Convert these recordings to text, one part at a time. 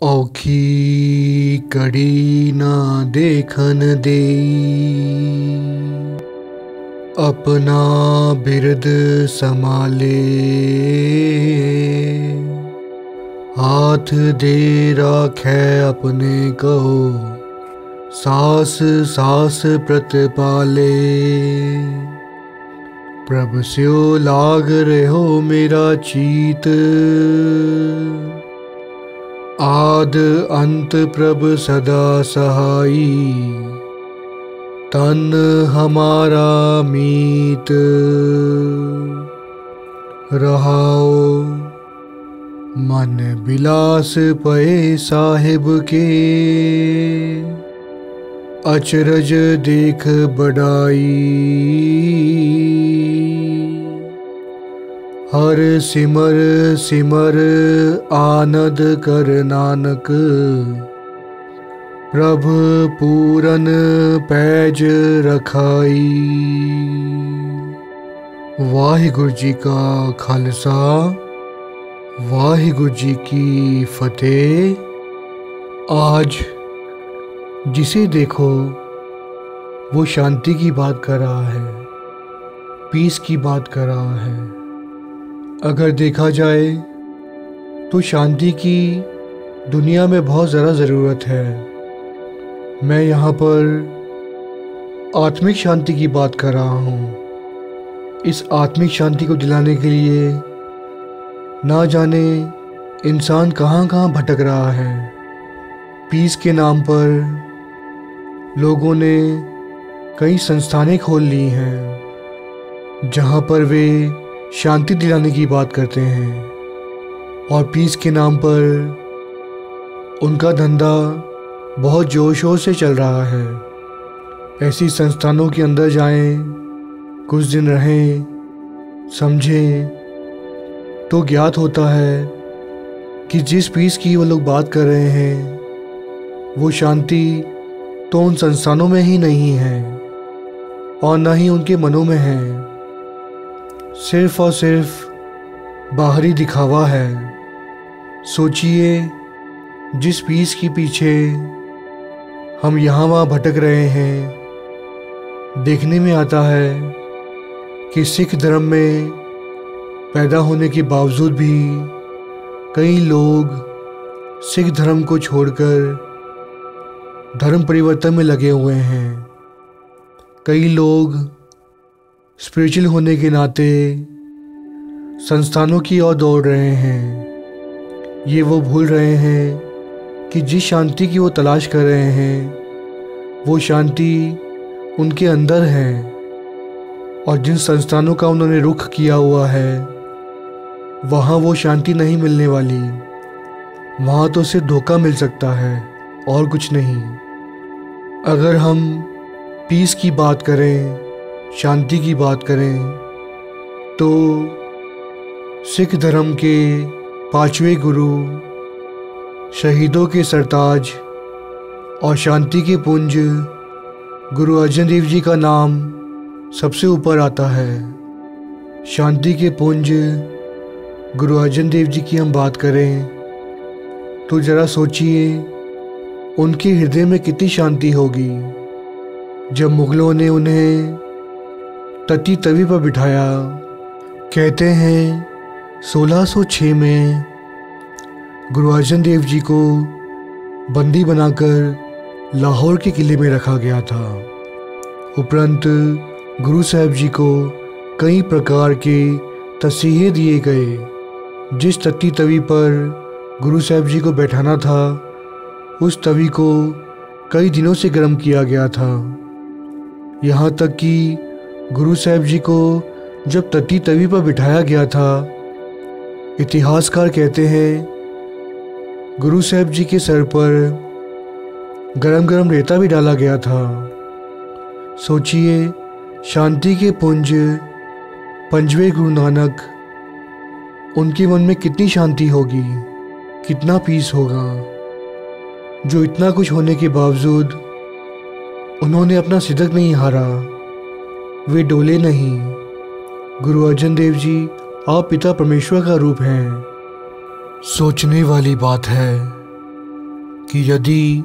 औखी कड़ी ना देखन देई, अपना बिरद संभाले। हाथ दे राखै अपने कहो, सास सास प्रतिपाले। प्रभ स्यो लाग रहो मेरा चीत, आद अंत प्रभ सदा सहाई। तन हमारा मीत, रहाओ मन बिलास पए साहिब के। अचरज देख बढ़ाई, हर सिमर सिमर आनंद कर नानक। प्रभ पूरन पैज रखाई। वाहिगुरु जी का खालसा, वाहिगुरु जी की फतेह। आज जिसे देखो वो शांति की बात कर रहा है, पीस की बात कर रहा है। अगर देखा जाए तो शांति की दुनिया में बहुत ज़्यादा ज़रूरत है। मैं यहाँ पर आत्मिक शांति की बात कर रहा हूँ। इस आत्मिक शांति को दिलाने के लिए ना जाने इंसान कहाँ कहाँ भटक रहा है। पीस के नाम पर लोगों ने कई संस्थानें खोल ली हैं, जहाँ पर वे शांति दिलाने की बात करते हैं। और पीस के नाम पर उनका धंधा बहुत जोर शोर से चल रहा है। ऐसी संस्थानों के अंदर जाएं, कुछ दिन रहें, समझें, तो ज्ञात होता है कि जिस पीस की वो लोग बात कर रहे हैं वो शांति तो उन संस्थानों में ही नहीं है और न ही उनके मनों में है। सिर्फ और सिर्फ बाहरी दिखावा है। सोचिए, जिस पीस के पीछे हम यहाँ वहाँ भटक रहे हैं, देखने में आता है कि सिख धर्म में पैदा होने के बावजूद भी कई लोग सिख धर्म को छोड़कर धर्म परिवर्तन में लगे हुए हैं। कई लोग स्पिरिचुअल होने के नाते संस्थानों की ओर दौड़ रहे हैं। ये वो भूल रहे हैं कि जिस शांति की वो तलाश कर रहे हैं वो शांति उनके अंदर है। और जिन संस्थानों का उन्होंने रुख किया हुआ है वहाँ वो शांति नहीं मिलने वाली। वहाँ तो सिर्फ धोखा मिल सकता है और कुछ नहीं। अगर हम पीस की बात करें, शांति की बात करें, तो सिख धर्म के पांचवें गुरु, शहीदों के सरताज और शांति के पुंज गुरु अर्जन देव जी का नाम सबसे ऊपर आता है। शांति के पुंज गुरु अर्जन देव जी की हम बात करें तो ज़रा सोचिए उनके हृदय में कितनी शांति होगी जब मुग़लों ने उन्हें तती तवी पर बिठाया। कहते हैं 1606 में गुरु अर्जन देव जी को बंदी बनाकर लाहौर के किले में रखा गया था। उपरंत गुरु साहब जी को कई प्रकार के तसीहे दिए गए। जिस तती तवी पर गुरु साहब जी को बैठाना था उस तवी को कई दिनों से गर्म किया गया था। यहाँ तक कि गुरु साहब जी को जब तती तवी पर बिठाया गया था, इतिहासकार कहते हैं गुरु साहब जी के सर पर गरम गरम रेता भी डाला गया था। सोचिए, शांति के पुंज पंजवें गुरु नानक, उनके मन में कितनी शांति होगी, कितना पीस होगा, जो इतना कुछ होने के बावजूद उन्होंने अपना सिदक नहीं हारा, वे डोले नहीं। गुरु अर्जन देव जी आप पिता परमेश्वर का रूप हैं। सोचने वाली बात है कि यदि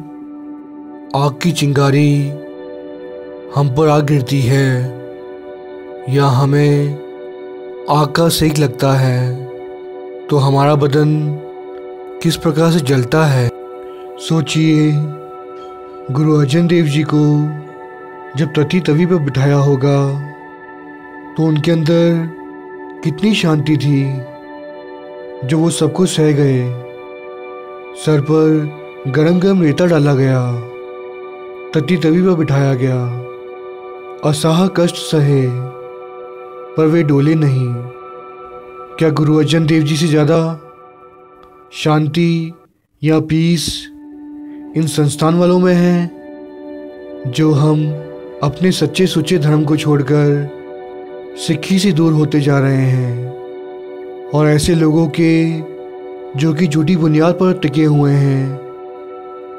आग की चिंगारी हम पर आ गिरती है या हमें आग का सेक लगता है तो हमारा बदन किस प्रकार से जलता है। सोचिए, गुरु अर्जन देव जी को जब तती तवी पर बिठाया होगा तो उनके अंदर कितनी शांति थी जो वो सब कुछ सह गए। सर पर गरम गरम रेता डाला गया, तती तवी पर बिठाया गया, असह कष्ट सहे पर वे डोले नहीं। क्या गुरु अर्जन देव जी से ज़्यादा शांति या पीस इन संस्थान वालों में है जो हम अपने सच्चे सुच्चे धर्म को छोड़कर सिक्खी से दूर होते जा रहे हैं और ऐसे लोगों के जो कि झूठी बुनियाद पर टिके हुए हैं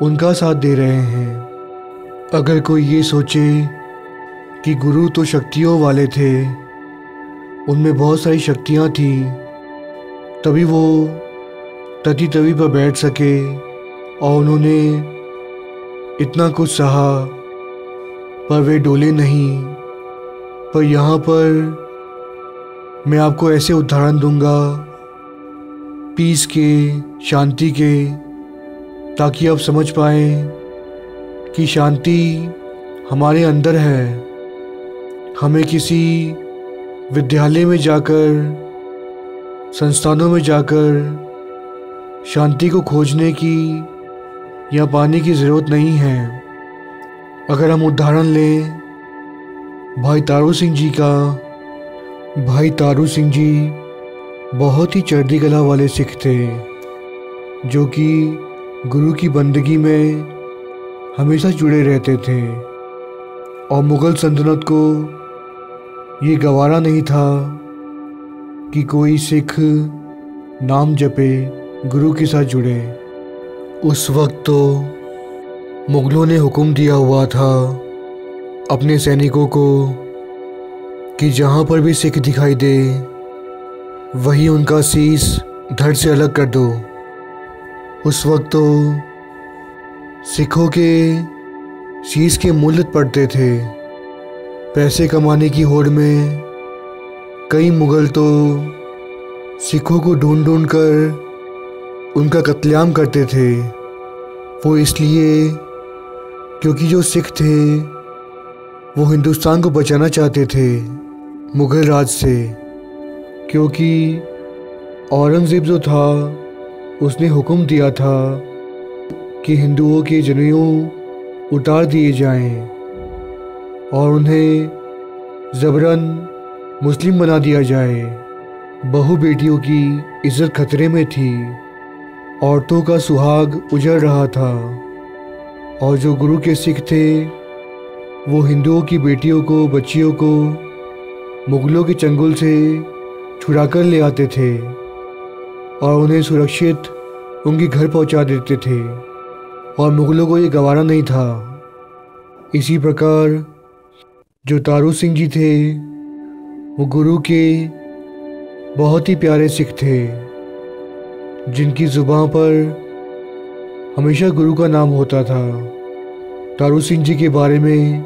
उनका साथ दे रहे हैं। अगर कोई ये सोचे कि गुरु तो शक्तियों वाले थे, उनमें बहुत सारी शक्तियाँ थी, तभी वो तती तवी पर बैठ सके और उन्होंने इतना कुछ सहा पर वे डोले नहीं। पर यहाँ पर मैं आपको ऐसे उदाहरण दूंगा पीस के, शांति के, ताकि आप समझ पाएं कि शांति हमारे अंदर है। हमें किसी विद्यालय में जाकर, संस्थानों में जाकर शांति को खोजने की या पाने की ज़रूरत नहीं है। अगर हम उदाहरण लें भाई तारू सिंह जी का, भाई तारू सिंह जी बहुत ही चढ़ती कला वाले सिख थे जो कि गुरु की बंदगी में हमेशा जुड़े रहते थे और मुग़ल सल्तनत को ये गवारा नहीं था कि कोई सिख नाम जपे, गुरु के साथ जुड़े। उस वक्त तो मुग़लों ने हुक्म दिया हुआ था अपने सैनिकों को कि जहाँ पर भी सिख दिखाई दे वही उनका शीश धड़ से अलग कर दो। उस वक्त तो सिखों के शीश के मूल्य पड़ते थे। पैसे कमाने की होड़ में कई मुग़ल तो सिखों को ढूंढ ढूंढ कर उनका कत्लेआम करते थे। वो इसलिए क्योंकि जो सिख थे वो हिंदुस्तान को बचाना चाहते थे मुग़ल राज से। क्योंकि औरंगज़ेब जो था उसने हुक्म दिया था कि हिंदुओं के जनेऊ उतार दिए जाएं और उन्हें ज़बरन मुस्लिम बना दिया जाए। बहू बेटियों की इज़्ज़त खतरे में थी, औरतों का सुहाग उजड़ रहा था और जो गुरु के सिख थे वो हिंदुओं की बेटियों को, बच्चियों को मुग़लों के चंगुल से छुड़ा कर ले आते थे और उन्हें सुरक्षित उनके घर पहुंचा देते थे और मुग़लों को ये गवारा नहीं था। इसी प्रकार जो तारू सिंह जी थे वो गुरु के बहुत ही प्यारे सिख थे जिनकी ज़ुबान पर हमेशा गुरु का नाम होता था। तारू सिंह जी के बारे में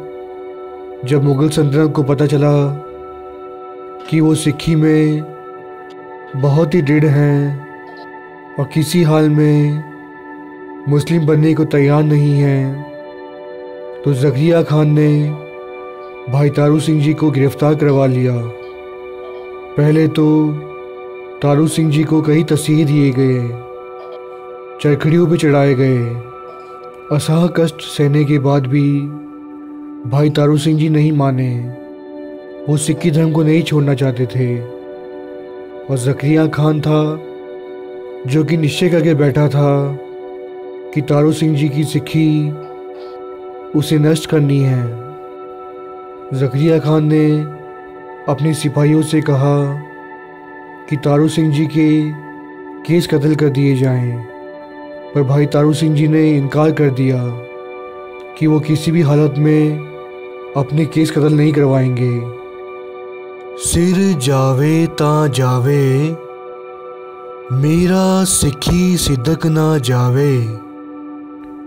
जब मुग़ल सल्तनत को पता चला कि वो सिक्खी में बहुत ही दृढ़ हैं और किसी हाल में मुस्लिम बनने को तैयार नहीं हैं, तो ज़करिया खान ने भाई तारू सिंह जी को गिरफ़्तार करवा लिया। पहले तो तारू सिंह जी को कई तसीहे दिए गए, चरखड़ियों पे चढ़ाए गए। असह कष्ट सहने के बाद भी भाई तारू सिंह जी नहीं माने। वो सिक्खी धर्म को नहीं छोड़ना चाहते थे और ज़करिया खान था जो कि निश्चय करके बैठा था कि तारू सिंह जी की सिक्खी उसे नष्ट करनी है। ज़करिया खान ने अपने सिपाहियों से कहा कि तारू सिंह जी के केस कत्ल कर दिए जाएं, पर भाई तारू सिंह जी ने इनकार कर दिया कि वो किसी भी हालत में अपने केस कत्ल नहीं करवाएंगे। सिर जावे ता जावे, मेरा सिक्खी सिदक ना जावे।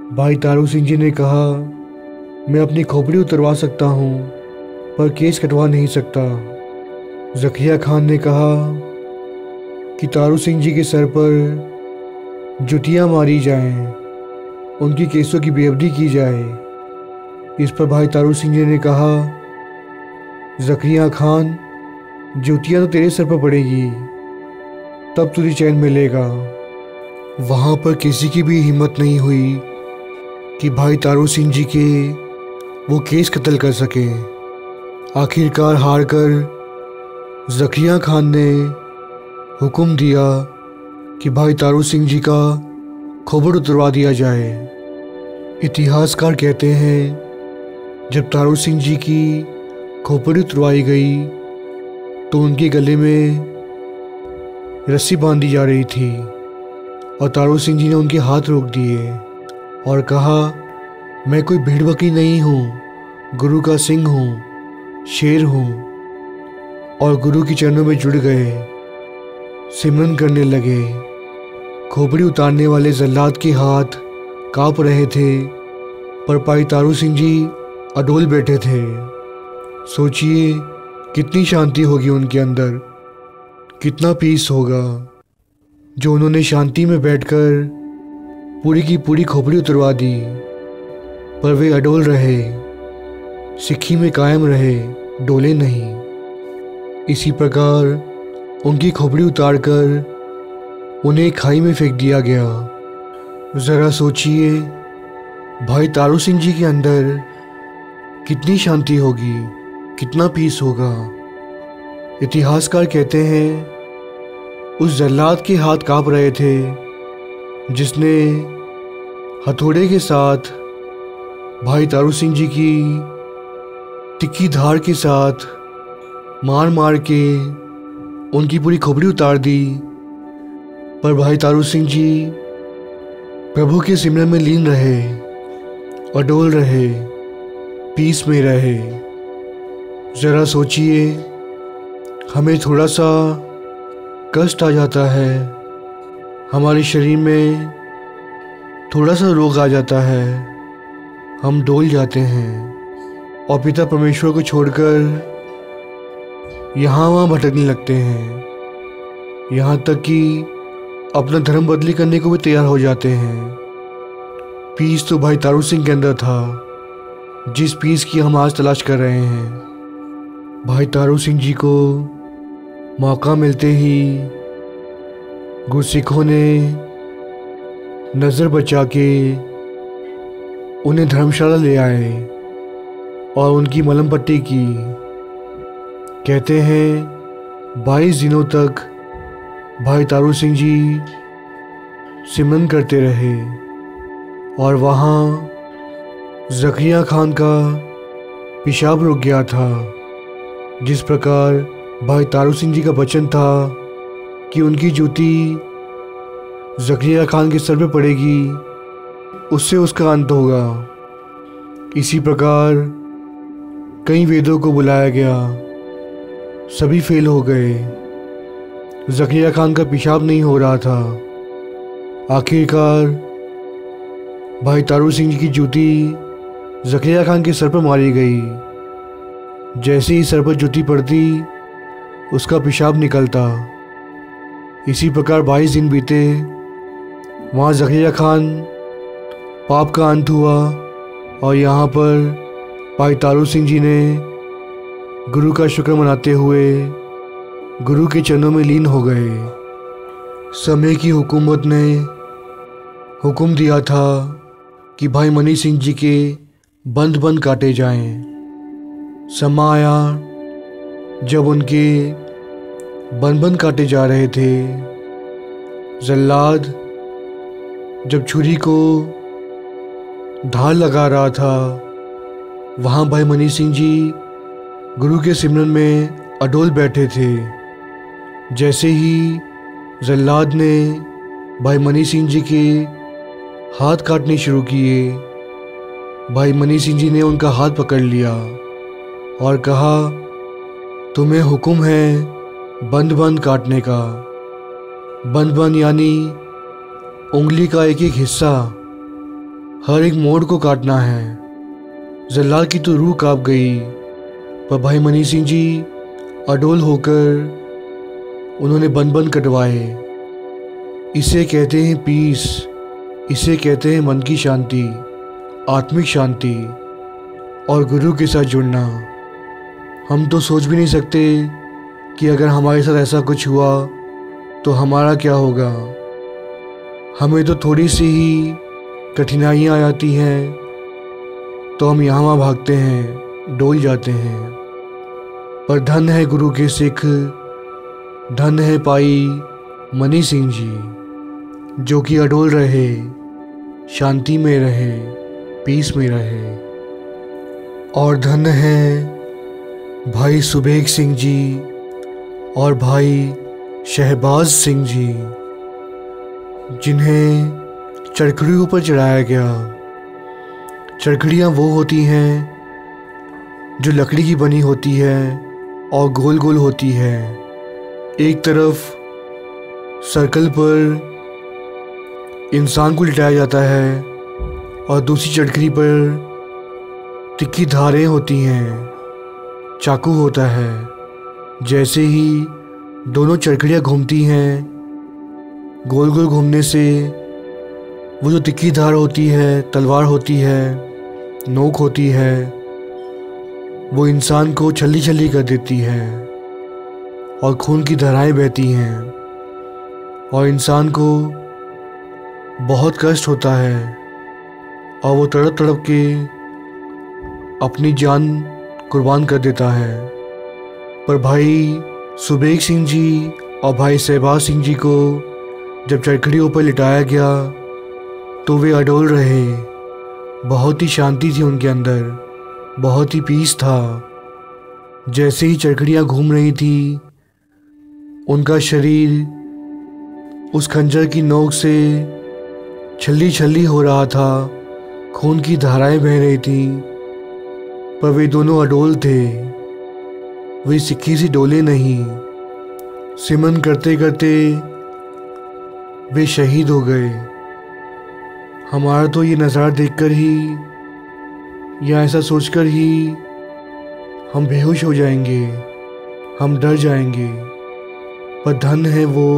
भाई तारू सिंह जी ने कहा, मैं अपनी खोपड़ी उतरवा सकता हूँ पर केस कटवा नहीं सकता। ज़करिया खान ने कहा कि तारू सिंह जी के सर पर जुतियाँ मारी जाएं, उनकी केसों की बेअदबी की जाए। इस पर भाई तारू सिंह जी ने कहा, ज़करिया खान, जुतियाँ तो तेरे सर पर पड़ेगी, तब तुझे चैन मिलेगा। वहाँ पर किसी की भी हिम्मत नहीं हुई कि भाई तारू सिंह जी के वो केस कत्ल कर सके। आखिरकार हार कर ज़करिया खान ने हुक्म दिया कि भाई तारू सिंह जी का खोपड़ उतरवा दिया जाए। इतिहासकार कहते हैं जब तारू सिंह जी की खोपड़ी उतरवाई गई तो उनके गले में रस्सी बांधी जा रही थी और तारू सिंह जी ने उनके हाथ रोक दिए और कहा, मैं कोई भेड़ बकरी नहीं हूँ, गुरु का सिंह हूँ, शेर हूँ। और गुरु के चरणों में जुड़ गए, सिमरन करने लगे। खोपड़ी उतारने वाले जल्लाद के हाथ काँप रहे थे पर भाई तारू सिंह जी अडोल बैठे थे। सोचिए कितनी शांति होगी उनके अंदर, कितना पीस होगा जो उन्होंने शांति में बैठकर पूरी की पूरी खोपड़ी उतरवा दी। पर वे अडोल रहे, सिक्खी में कायम रहे, डोले नहीं। इसी प्रकार उनकी खोपड़ी उतारकर उन्हें खाई में फेंक दिया गया। ज़रा सोचिए भाई तारू सिंह जी के अंदर कितनी शांति होगी, कितना पीस होगा। इतिहासकार कहते हैं उस जल्लाद के हाथ काँप रहे थे जिसने हथौड़े के साथ भाई तारू सिंह जी की तिक्की धार के साथ मार मार के उनकी पूरी खोपड़ी उतार दी। पर भाई तारू सिंह जी प्रभु के सिमरन में लीन रहे, अडोल रहे, पीस में रहे। ज़रा सोचिए हमें थोड़ा सा कष्ट आ जाता है, हमारे शरीर में थोड़ा सा रोग आ जाता है, हम डोल जाते हैं और पिता परमेश्वर को छोड़कर यहाँ वहाँ भटकने लगते हैं, यहाँ तक कि अपना धर्म बदली करने को भी तैयार हो जाते हैं। पीस तो भाई तारू सिंह के अंदर था, जिस पीस की हम आज तलाश कर रहे हैं। भाई तारू सिंह जी को मौका मिलते ही गुरसिखों ने नज़र बचा के उन्हें धर्मशाला ले आए और उनकी मलहम पट्टी की। कहते हैं 22 दिनों तक भाई तारू सिंह जी सिमरन करते रहे और वहाँ ज़करिया खान का पेशाब रुक गया था। जिस प्रकार भाई तारू सिंह जी का वचन था कि उनकी जूती ज़करिया खान के सर पे पड़ेगी, उससे उसका अंत होगा। इसी प्रकार कई वेदों को बुलाया गया, सभी फेल हो गए। ज़करिया खान का पेशाब नहीं हो रहा था। आखिरकार भाई तारू सिंह जी की जूती ज़करिया खान के सर पर मारी गई। जैसे ही सर पर जूती पड़ती उसका पेशाब निकलता। इसी प्रकार 22 दिन बीते। वहाँ ज़करिया खान पाप का अंत हुआ और यहाँ पर भाई तारू सिंह जी ने गुरु का शुक्र मनाते हुए गुरु के चरणों में लीन हो गए। समय की हुकूमत ने हुक्म दिया था कि भाई मनी सिंह जी के बंद बंद काटे जाएं। समय आया जब उनके बंद बंद काटे जा रहे थे। जल्लाद जब छुरी को धार लगा रहा था, वहाँ भाई मनी सिंह जी गुरु के सिमरन में अडोल बैठे थे। जैसे ही जल्लाद ने भाई मनी सिंह जी के हाथ काटने शुरू किए, भाई मनी सिंह जी ने उनका हाथ पकड़ लिया और कहा, तुम्हें हुक्म है बंद बंद काटने का। बंद बंद यानी उंगली का एक एक हिस्सा हर एक मोड़ को काटना है। जल्लाद की तो रूह कांप गई, पर भाई मनी सिंह जी अडोल होकर उन्होंने बन बन कटवाए। इसे कहते हैं पीस, इसे कहते हैं मन की शांति, आत्मिक शांति और गुरु के साथ जुड़ना। हम तो सोच भी नहीं सकते कि अगर हमारे साथ ऐसा कुछ हुआ तो हमारा क्या होगा। हमें तो थोड़ी सी ही कठिनाइयाँ आ जाती हैं तो हम यहाँ वहाँ भागते हैं, डोल जाते हैं। पर धन है गुरु के सिख, धन है पाई मनी सिंह जी, जो कि अडोल रहे, शांति में रहे, पीस में रहे। और धन है भाई सुबेग सिंह जी और भाई शहबाज सिंह जी, जिन्हें चरखड़ियों पर चढ़ाया गया। चरखड़ियाँ वो होती हैं जो लकड़ी की बनी होती है और गोल गोल होती है। एक तरफ सर्कल पर इंसान को लिटाया जाता है और दूसरी चरखड़ी पर तिक्की धारें होती हैं, चाकू होता है। जैसे ही दोनों चरखड़ियाँ घूमती हैं, गोल गोल घूमने से वो जो तिक्की धार होती है, तलवार होती है, नोक होती है, वो इंसान को छल्ली छल्ली कर देती है और खून की धाराएं बहती हैं और इंसान को बहुत कष्ट होता है और वो तड़प तड़प के अपनी जान कुर्बान कर देता है। पर भाई सुबेग सिंह जी और भाई शहबाज सिंह जी को जब चरखड़ियों पर लिटाया गया तो वे अडोल रहे। बहुत ही शांति थी उनके अंदर, बहुत ही पीस था। जैसे ही चरखड़ियाँ घूम रही थी, उनका शरीर उस खंजर की नोक से छल्ली छल्ली हो रहा था, खून की धाराएं बह रही थी। पर वे दोनों अडोल थे, वे सिक्की सी डोले नहीं। सिमरन करते करते वे शहीद हो गए। हमारा तो ये नज़ारा देखकर ही या ऐसा सोचकर ही हम बेहोश हो जाएंगे, हम डर जाएंगे। पर धन है वो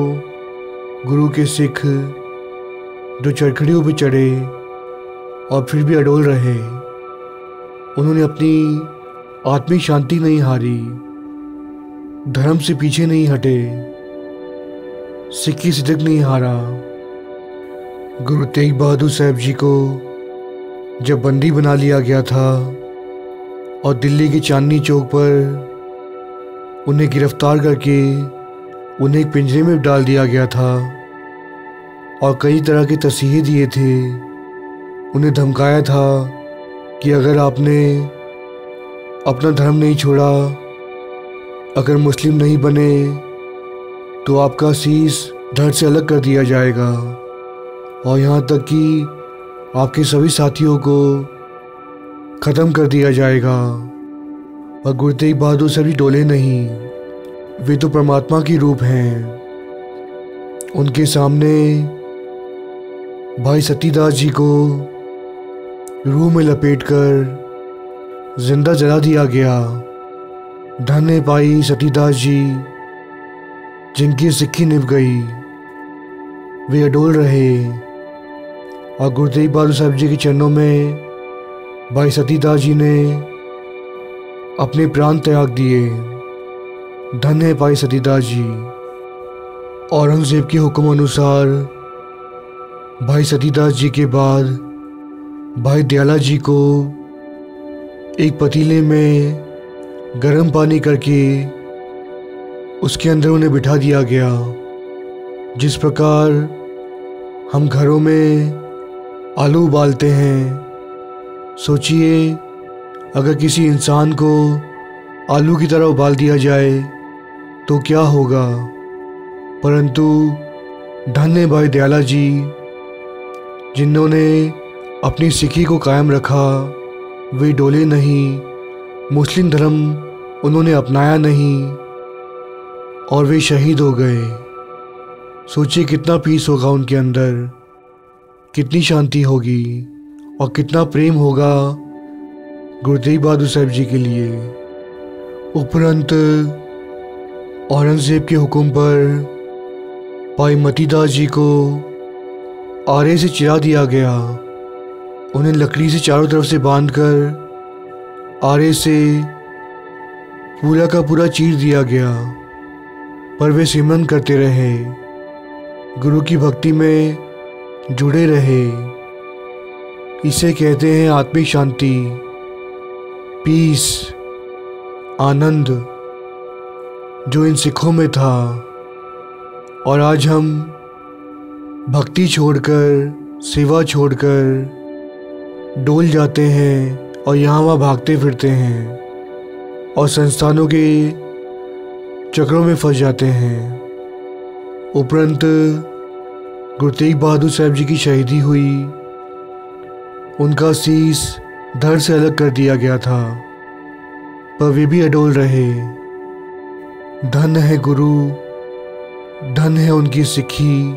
गुरु के सिख जो चरखड़ियों पे चढ़े और फिर भी अडोल रहे। उन्होंने अपनी आत्मिक शांति नहीं हारी, धर्म से पीछे नहीं हटे, सिक्की सिदक नहीं हारा। गुरु तेग बहादुर साहब जी को जब बंदी बना लिया गया था और दिल्ली के चांदनी चौक पर उन्हें गिरफ्तार करके उन्हें एक पिंजरे में डाल दिया गया था और कई तरह के तसीहे दिए थे। उन्हें धमकाया था कि अगर आपने अपना धर्म नहीं छोड़ा, अगर मुस्लिम नहीं बने तो आपका शीश धड़ से अलग कर दिया जाएगा और यहाँ तक कि आपके सभी साथियों को ख़त्म कर दिया जाएगा। और गुरु तेग बहादुर साहब जी डोले नहीं, वे तो परमात्मा की रूप हैं। उनके सामने भाई सतीदास जी को रूह में लपेटकर जिंदा जला दिया गया। धन्य पाई सतीदास जी जिनकी सिक्की निभ गई, वे अडोल रहे और गुरु तेग बहादुर साहब जी के चरणों में भाई सतीदास जी ने अपने प्राण त्याग दिए। धन्य भाई सतीदास जी। औरंगजेब के हुक्म अनुसार भाई सतीदास जी के बाद भाई दयाला जी को एक पतीले में गर्म पानी करके उसके अंदर उन्हें बिठा दिया गया। जिस प्रकार हम घरों में आलू उबालते हैं, सोचिए अगर किसी इंसान को आलू की तरह उबाल दिया जाए तो क्या होगा। परंतु धन्य भाई दयाला जी जिन्होंने अपनी सिक्की को कायम रखा, वे डोले नहीं, मुस्लिम धर्म उन्होंने अपनाया नहीं और वे शहीद हो गए। सोचिए कितना पीस होगा उनके अंदर, कितनी शांति होगी और कितना प्रेम होगा गुरु तेग बहादुर साहब जी के लिए। उपरंत औरंगज़ेब के हुक्म पर भाई मतीदास जी को आरे से चिरा दिया गया। उन्हें लकड़ी से चारों तरफ से बांधकर आरे से पूरा का पूरा चीर दिया गया, पर वे सिमरन करते रहे, गुरु की भक्ति में जुड़े रहे। इसे कहते हैं आत्मिक शांति, पीस, आनंद, जो इन सिखों में था। और आज हम भक्ति छोड़कर, सेवा छोड़कर डोल जाते हैं और यहाँ वहाँ भागते फिरते हैं और संस्थानों के चक्रों में फंस जाते हैं। उपरंत गुरु तेग बहादुर साहब जी की शहीदी हुई, उनका शीश धड़ से अलग कर दिया गया था, पर वे भी अडोल रहे। धन है गुरु, धन है उनकी सिक्खी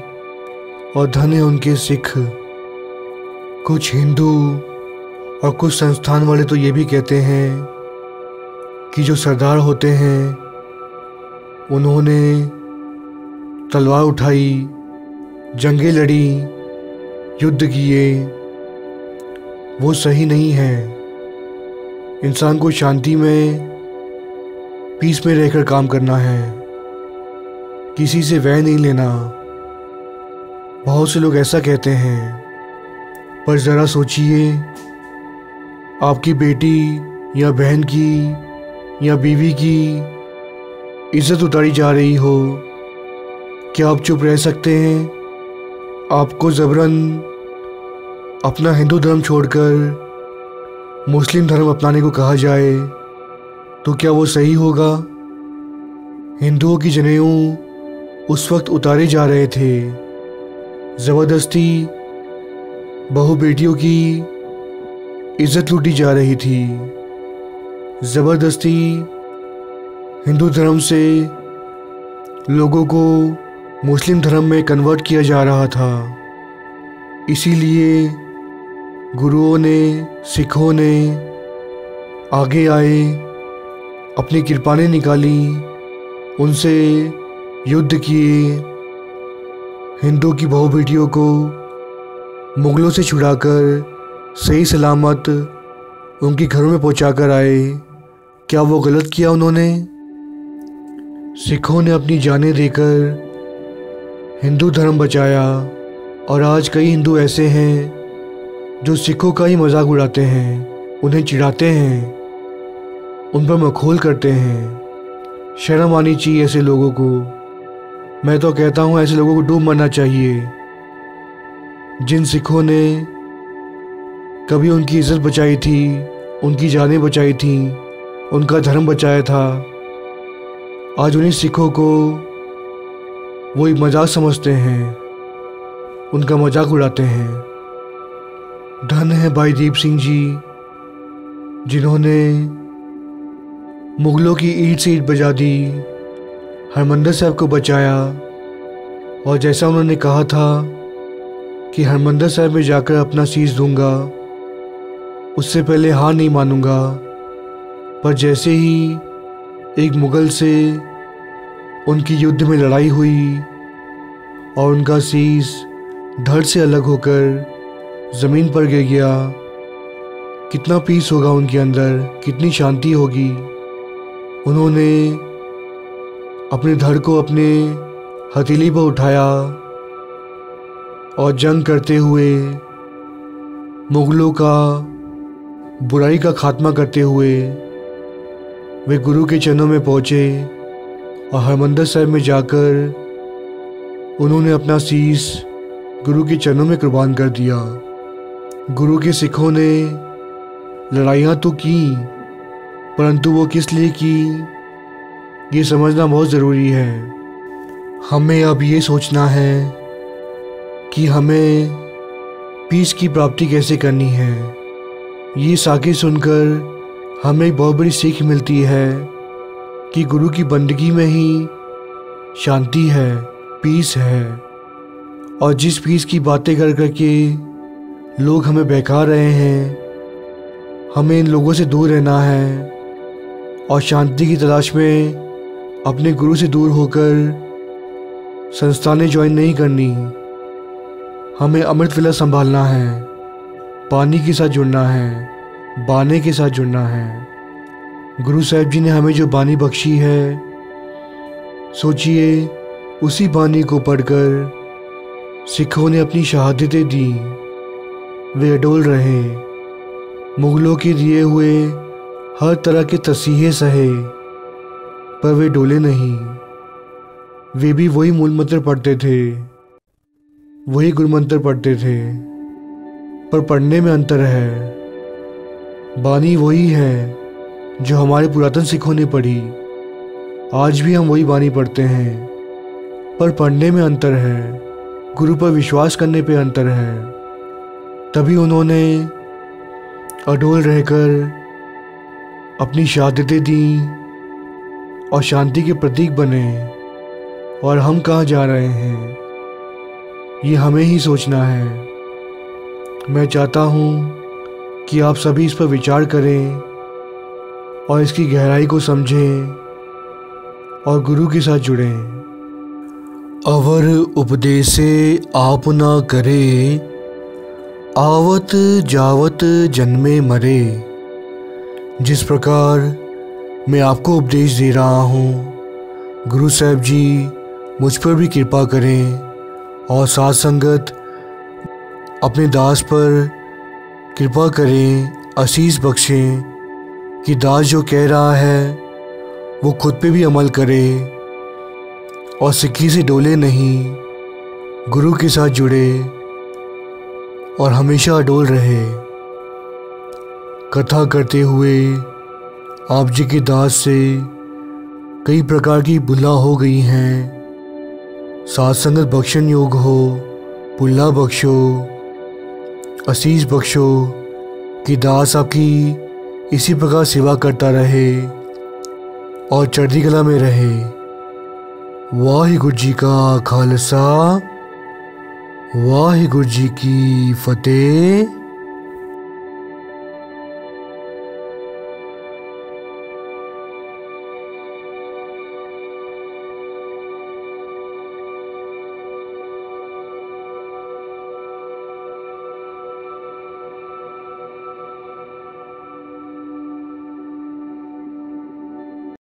और धन है उनके सिख। कुछ हिंदू और कुछ संस्थान वाले तो ये भी कहते हैं कि जो सरदार होते हैं उन्होंने तलवार उठाई, जंगें लड़ी, युद्ध किए, वो सही नहीं है। इंसान को शांति में, पीस में रहकर काम करना है, किसी से वह नहीं लेना। बहुत से लोग ऐसा कहते हैं, पर ज़रा सोचिए, आपकी बेटी या बहन की या बीवी की इज्जत उतारी जा रही हो, क्या आप चुप रह सकते हैं? आपको ज़बरन अपना हिंदू धर्म छोड़कर मुस्लिम धर्म अपनाने को कहा जाए तो क्या वो सही होगा? हिंदुओं की जनेऊ उस वक्त उतारे जा रहे थे, ज़बरदस्ती बहू बेटियों की इज्जत लूटी जा रही थी, ज़बरदस्ती हिंदू धर्म से लोगों को मुस्लिम धर्म में कन्वर्ट किया जा रहा था। इसीलिए गुरुओं ने, सिखों ने आगे आए, अपनी कृपानें निकाली, उनसे युद्ध किए, हिंदू की बहू बेटियों को मुग़लों से छुड़ाकर सही सलामत उनके घरों में पहुंचा कर आए। क्या वो गलत किया उन्होंने? सिखों ने अपनी जानें देकर हिंदू धर्म बचाया, और आज कई हिंदू ऐसे हैं जो सिखों का ही मजाक उड़ाते हैं, उन्हें चिढ़ाते हैं, उन पर मखौल करते हैं। शर्म आनी चाहिए ऐसे लोगों को। मैं तो कहता हूँ ऐसे लोगों को डूब मरना चाहिए। जिन सिखों ने कभी उनकी इज्जत बचाई थी, उनकी जानें बचाई थी, उनका धर्म बचाया था, आज उन्हीं सिखों को वो एक मजाक समझते हैं, उनका मजाक उड़ाते हैं। धन है भाई दीप सिंह जी, जिन्होंने मुग़लों की ईंट से ईंट बजा दी, हरमंदिर साहब को बचाया। और जैसा उन्होंने कहा था कि हरमंदिर साहब में जाकर अपना शीश दूंगा, उससे पहले हार नहीं मानूंगा, पर जैसे ही एक मुग़ल से उनकी युद्ध में लड़ाई हुई और उनका शीश धड़ से अलग होकर ज़मीन पर गिर गया, कितना पीस होगा उनके अंदर, कितनी शांति होगी। उन्होंने अपने धड़ को अपने हथेली पर उठाया और जंग करते हुए, मुग़लों का बुराई का खात्मा करते हुए वे गुरु के चरणों में पहुँचे और हरमंदिर साहब में जाकर उन्होंने अपना शीश गुरु के चरणों में कुर्बान कर दिया। गुरु के सिखों ने लड़ाइयाँ तो की, परंतु वो किस लिए की, ये समझना बहुत ज़रूरी है। हमें अब ये सोचना है कि हमें पीस की प्राप्ति कैसे करनी है। ये साखे सुनकर हमें एक बहुत बड़ी सीख मिलती है कि गुरु की बंदगी में ही शांति है, पीस है। और जिस पीस की बातें कर करके लोग हमें बहका रहे हैं। हमें इन लोगों से दूर रहना है और शांति की तलाश में अपने गुरु से दूर होकर संस्थानें ज्वाइन नहीं करनी। हमें अमृत वेला संभालना है, पानी के साथ जुड़ना है, बाने के साथ जुड़ना है। गुरु साहिब जी ने हमें जो बानी बख्शी है, सोचिए उसी बानी को पढ़कर सिखों ने अपनी शहादतें दी। वे अडोल रहे, मुगलों के दिए हुए हर तरह के तसीहे सहे, पर वे डोले नहीं। वे भी वही मूल मंत्र पढ़ते थे, वही गुरु मंत्र पढ़ते थे, पर पढ़ने में अंतर है। बानी वही है जो हमारे पुरातन सिखों ने पढ़ी। आज भी हम वही बानी पढ़ते हैं, पर पढ़ने में अंतर है, गुरु पर विश्वास करने पे अंतर है। तभी उन्होंने अडोल रहकर अपनी शहादतें दी और शांति के प्रतीक बने। और हम कहाँ जा रहे हैं, ये हमें ही सोचना है। मैं चाहता हूँ कि आप सभी इस पर विचार करें और इसकी गहराई को समझें और गुरु के साथ जुड़ें। अवर उपदेशे आप न करे, आवत जावत जन्मे मरे। जिस प्रकार मैं आपको उपदेश दे रहा हूँ, गुरु साहिब जी मुझ पर भी कृपा करें और साथ संगत अपने दास पर कृपा करें, आशीष बख्शें कि दास जो कह रहा है वो खुद पे भी अमल करे और सिक्की से डोले नहीं, गुरु के साथ जुड़े और हमेशा अडोल रहे। कथा करते हुए आप जी के दास से कई प्रकार की भुला हो गई हैं। साथ संगत बख्शन योग हो, भुला बख्शो, आशीष बख्शो कि दास आपकी इसी प्रकार सेवा करता रहे और चढ़ती कला में रहे। वाहिगुरु जी का खालसा, वाहिगुरु जी की फतेह।